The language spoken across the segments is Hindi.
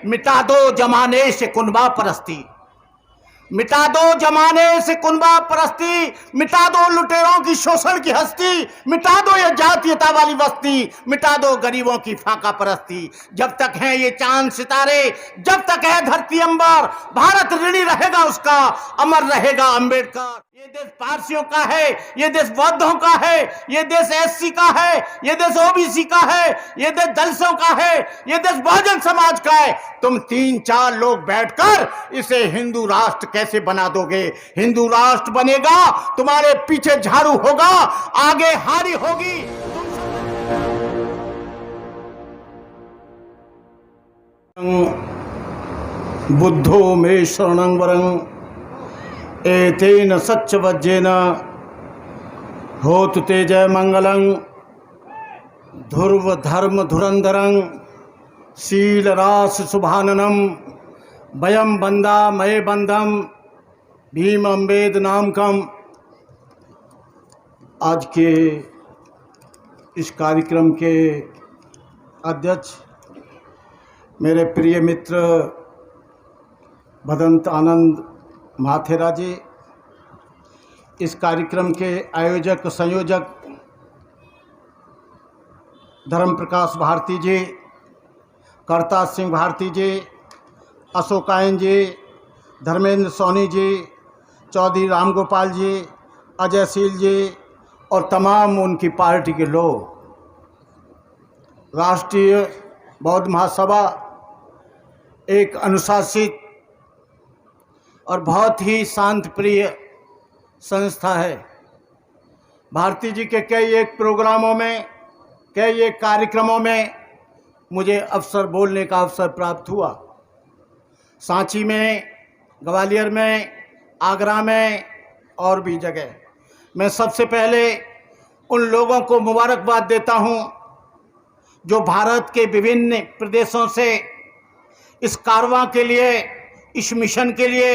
मिटा दो जमाने से कुनबा परस्ती, मिटा दो जमाने से कुनबा परस्ती, मिटा दो लुटेरों की शोषण की हस्ती, मिटा दो ये जातीयता वाली बस्ती, मिटा दो गरीबों की फाका परस्ती। जब तक है ये चांद सितारे, जब तक है धरती अंबर, भारत ऋणी रहेगा उसका, अमर रहेगा अंबेडकर। ये देश पारसियों का है, ये देश बौद्धों का है, ये देश एससी का है, ये देश ओबीसी का है, ये देश दलितों का है, ये देश बहुजन समाज का है। तुम 3-4 लोग बैठकर इसे हिंदू राष्ट्र कैसे बना दोगे? हिंदू राष्ट्र बनेगा, तुम्हारे पीछे झाड़ू होगा, आगे हारी होगी। बुद्धो मे शरणं वरं एतेन सच्चवज्जेन होतु ते जय मंगलं ध्रुव धर्म धुरंधरं शील रास शुभाननम वयम बंदा मय बंदम भीम अम्बेद नामकम। आज के इस कार्यक्रम के अध्यक्ष मेरे प्रिय मित्र भदंत आनंद माथेरा जी, इस कार्यक्रम के आयोजक संयोजक धर्म प्रकाश भारती जी, करताज सिंह भारती जी, अशोकायन जी, धर्मेंद्र सोनी जी, चौधरी रामगोपाल जी, अजयशील जी और तमाम उनकी पार्टी के लोग, राष्ट्रीय बौद्ध महासभा एक अनुशासित और बहुत ही शांत प्रिय संस्था है। भारती जी के कई एक प्रोग्रामों में, कई एक कार्यक्रमों में मुझे अवसर बोलने का अवसर प्राप्त हुआ। सांची में, ग्वालियर में, आगरा में और भी जगह। मैं सबसे पहले उन लोगों को मुबारकबाद देता हूं जो भारत के विभिन्न प्रदेशों से इस कारवां के लिए, इस मिशन के लिए,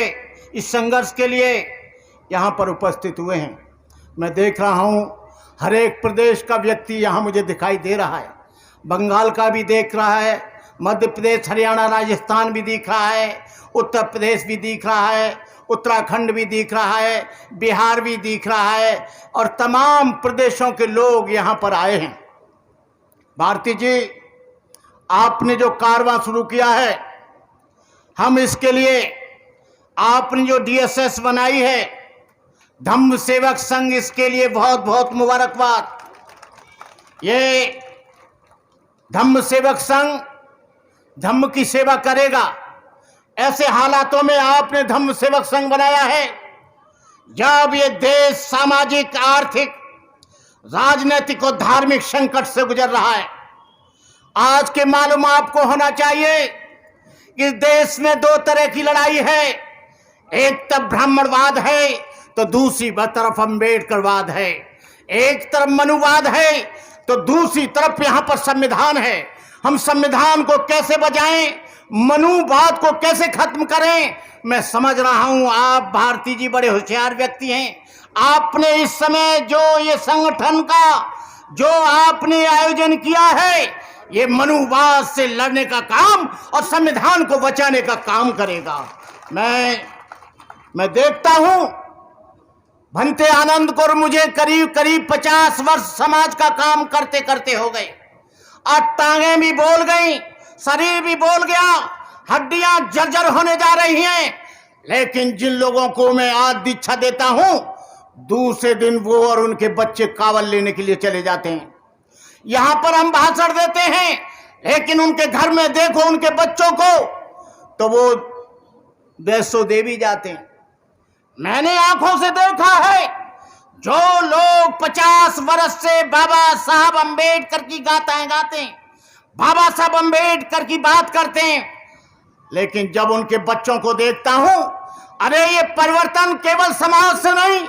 इस संघर्ष के लिए यहाँ पर उपस्थित हुए हैं। मैं देख रहा हूँ हर एक प्रदेश का व्यक्ति यहाँ मुझे दिखाई दे रहा है। बंगाल का भी देख रहा है, मध्य प्रदेश, हरियाणा, राजस्थान भी दिख रहा है, उत्तर प्रदेश भी दिख रहा है, उत्तराखंड भी दिख रहा है, बिहार भी दिख रहा है और तमाम प्रदेशों के लोग यहाँ पर आए हैं। भारती जी, आपने जो कारवां शुरू किया है, हम इसके लिए, आपने जो डीएसएस बनाई है, धम्म सेवक संघ, इसके लिए बहुत बहुत मुबारकबाद। ये धम्म सेवक संघ धम्म की सेवा करेगा। ऐसे हालातों में आपने धम्म सेवक संघ बनाया है जब ये देश सामाजिक, आर्थिक, राजनीतिक और धार्मिक संकट से गुजर रहा है। आज के मालूम आपको होना चाहिए कि देश में 2 तरह की लड़ाई है। एक तरफ ब्राह्मणवाद है तो दूसरी तरफ अम्बेडकरवाद है। एक तरफ मनुवाद है तो दूसरी तरफ यहाँ पर संविधान है। हम संविधान को कैसे बचाएं, मनुवाद को कैसे खत्म करें? मैं समझ रहा हूं आप भारती जी बड़े होशियार व्यक्ति हैं। आपने इस समय जो ये संगठन का जो आपने आयोजन किया है, ये मनुवाद से लड़ने का काम और संविधान को बचाने का काम करेगा। मैं देखता हूं भंते आनंद को, मुझे करीब 50 वर्ष समाज का काम करते करते हो गए। आज टांगें भी बोल गई, शरीर भी बोल गया, हड्डियां जर्जर होने जा रही हैं। लेकिन जिन लोगों को मैं आज दीक्षा देता हूं, दूसरे दिन वो और उनके बच्चे कावल लेने के लिए चले जाते हैं। यहां पर हम भाषण देते हैं, लेकिन उनके घर में देखो उनके बच्चों को, तो वो वैसो देवी जाते हैं। मैंने आंखों से देखा है जो लोग 50 वर्ष से बाबा साहब अंबेडकर की गाथाएं गाते हैं, बाबा साहब अंबेडकर की बात करते हैं, लेकिन जब उनके बच्चों को देखता हूं, अरे ये परिवर्तन केवल समाज से नहीं,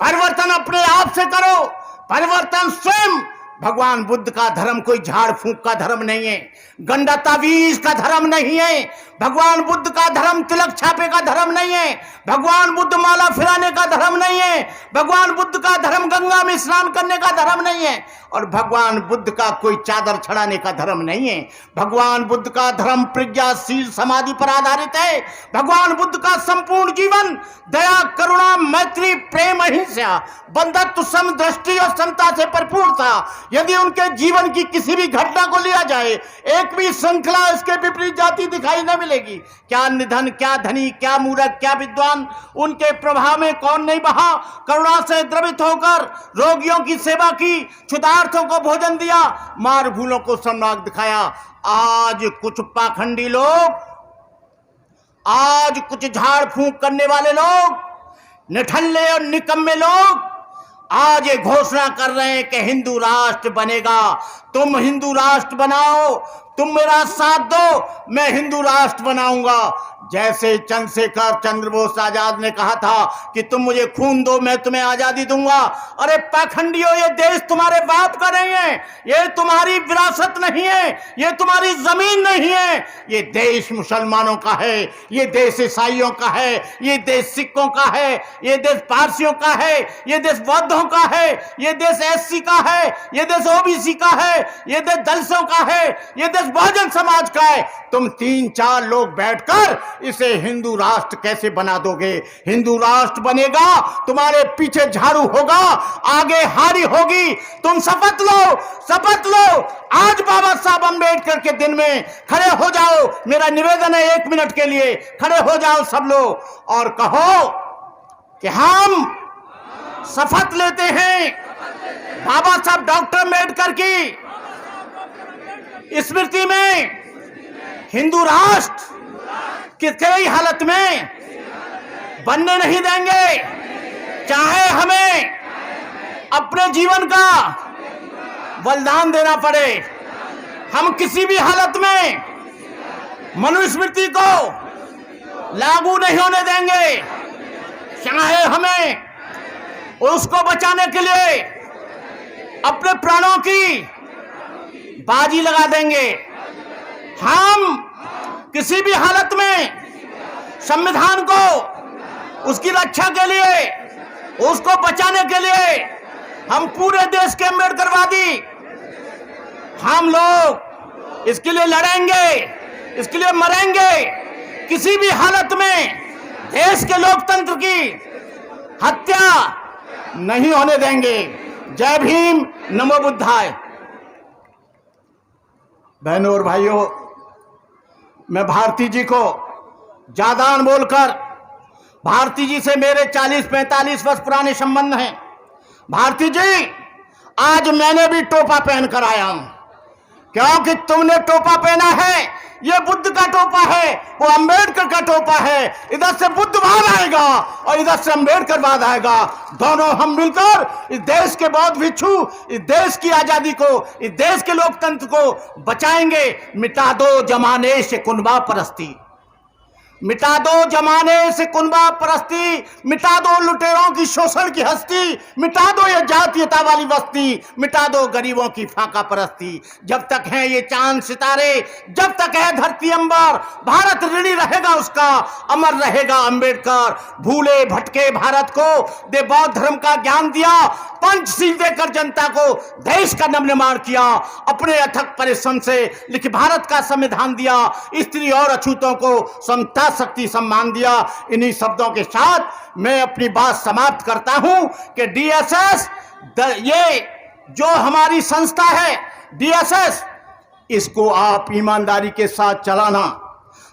परिवर्तन अपने आप से करो, परिवर्तन स्वयं। भगवान बुद्ध का धर्म कोई झाड़ फूंक का धर्म नहीं है, गंडा तावीज का धर्म नहीं है। भगवान बुद्ध का धर्म तिलक छापे का धर्म नहीं है। भगवान बुद्ध माला फिराने का धर्म नहीं है। भगवान बुद्ध का धर्म गंगा में स्नान करने का धर्म नहीं है। और भगवान बुद्ध का कोई चादर चढ़ाने का धर्म नहीं है। भगवान बुद्ध का धर्म प्रज्ञाशील समाधि पर आधारित है। भगवान बुद्ध का संपूर्ण जीवन दया, करुणा, मैत्री, प्रेम, अहिंसा, बंधुत्व, समदृष्टि और समता से भरपूर था। यदि उनके जीवन की किसी भी घटना को लिया जाए, एक भी श्रृंखला इसके विपरीत जाती दिखाई न मिलेगी। क्या निधन, क्या धनी, क्या मूर्ख, क्या विद्वान, उनके प्रभाव में कौन नहीं बहा। करुणा से द्रवित होकर रोगियों की सेवा की, क्षुधार्थों को भोजन दिया, मार भूलों को सम्मान दिखाया। आज कुछ पाखंडी लोग, आज कुछ झाड़ फूंक करने वाले लोग, निठल्ले और निकम्मे लोग आज ये घोषणा कर रहे हैं कि हिंदू राष्ट्र बनेगा। तुम हिंदू राष्ट्र बनाओ, तुम मेरा साथ दो, मैं हिंदू राष्ट्र बनाऊंगा। जैसे चंद्रशेखर चंद्रबोस आजाद ने कहा था कि तुम मुझे खून दो, मैं तुम्हें आजादी दूंगा। अरे पाखंडियों, ये देश तुम्हारे बाप का नहीं है, ये तुम्हारी विरासत नहीं है, ये तुम्हारी जमीन नहीं है। ये देश मुसलमानों का है, ये देश ईसाइयों का है, ये देश सिखों का है, ये देश पारसियों का है, ये देश बौद्धों का है, ये देश एससी का है, ये देश ओबीसी का है, ये देश दलितों का है, ये देश बहुजन समाज का है। तुम 3-4 लोग बैठकर इसे हिंदू राष्ट्र कैसे बना दोगे? हिंदू राष्ट्र बनेगा, तुम्हारे पीछे झाड़ू होगा, आगे हारी होगी। तुम शपथ लो, शपथ लो। आज बाबा साहब अंबेडकर के दिन में खड़े हो जाओ। मेरा निवेदन है, 1 मिनट के लिए खड़े हो जाओ सब लोग और कहो कि हम शपथ लेते हैं बाबा साहब डॉक्टर अम्बेडकर की स्मृति में हिंदू राष्ट्र किसी हालत में बनने नहीं देंगे। चाहे हमें अपने जीवन का बलिदान देना पड़े, हम किसी भी हालत में मनुस्मृति को लागू नहीं होने देंगे। चाहे हमें उसको बचाने के लिए अपने प्राणों की बाजी लगा देंगे। हम किसी भी हालत में संविधान को, उसकी रक्षा के लिए, उसको बचाने के लिए हम पूरे देश के अम्बेडकरवादी, हम लोग इसके लिए लड़ेंगे, इसके लिए मरेंगे। किसी भी हालत में देश के लोकतंत्र की हत्या नहीं होने देंगे। जय भीम, नमो बुद्धाय। बहनों और भाइयों, मैं भारती जी को जादान बोलकर, भारती जी से मेरे 40-45 वर्ष पुराने संबंध हैं। भारती जी, आज मैंने भी टोपा पहन कर आया हूं, क्योंकि तुमने टोपा पहना है, ये बुद्ध का टोपा है, वो अंबेडकर का टोपा है। इधर से बुद्धवाद आएगा और इधर से अंबेडकरवाद आएगा। दोनों हम मिलकर इस देश के बौद्ध भिक्षु, इस देश की आजादी को, इस देश के लोकतंत्र को बचाएंगे। मिटा दो जमाने से कुनबा परस्ती, मिटा दो जमाने से कुनबा परस्ती, मिटा दो लुटेरों की शोषण की हस्ती, मिटा दो ये जातीयता वाली बस्ती, मिटा दो गरीबों की फाका परस्ती। जब तक है ये चांद सितारे, जब तक है धरती अंबर, भारत ऋणी रहेगा उसका, अमर रहेगा अंबेडकर। भूले भटके भारत को दे बौद्ध धर्म का ज्ञान दिया, पंचशील देकर जनता को देश का नवनिर्माण किया, अपने अथक परिश्रम से लिखी भारत का संविधान दिया, स्त्री और अछूतों को समता शक्ति सम्मान दिया। इन्हीं शब्दों के साथ मैं अपनी बात समाप्त करता हूं कि डीएसएस, ये जो हमारी संस्था है डीएसएस, इसको आप ईमानदारी के साथ चलाना।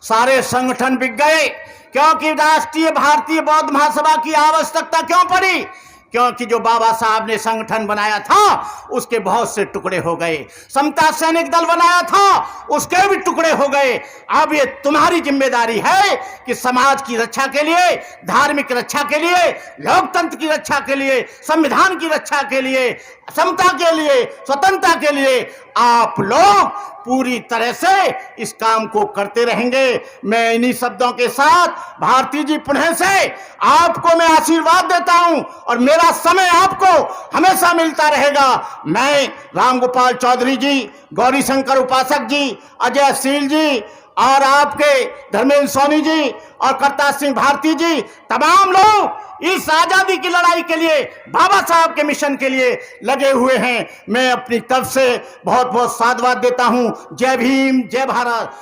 सारे संगठन बिक गए, क्योंकि राष्ट्रीय भारतीय बौद्ध महासभा की आवश्यकता क्यों पड़ी? क्योंकि जो बाबा साहब ने संगठन बनाया था उसके बहुत से टुकड़े हो गए। समता सैनिक दल बनाया था, उसके भी टुकड़े हो गए। अब ये तुम्हारी जिम्मेदारी है कि समाज की रक्षा के लिए, धार्मिक रक्षा के लिए, लोकतंत्र की रक्षा के लिए, संविधान की रक्षा के लिए, समता के लिए, स्वतंत्रता के लिए आप लोग पूरी तरह से इस काम को करते रहेंगे। मैं इन्हीं शब्दों के साथ भारती जी पुनः से आपको मैं आशीर्वाद देता हूं और मेरा समय आपको हमेशा मिलता रहेगा। मैं राम गोपाल चौधरी जी, गौरी शंकर उपासक जी, अजय शील जी और आपके धर्मेंद्र सोनी जी और करतार सिंह भारती जी, तमाम लोग इस आजादी की लड़ाई के लिए, बाबा साहब के मिशन के लिए लगे हुए हैं। मैं अपनी तरफ से बहुत बहुत साधुवाद देता हूं। जय भीम, जय भारत,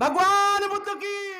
भगवान बुद्ध की।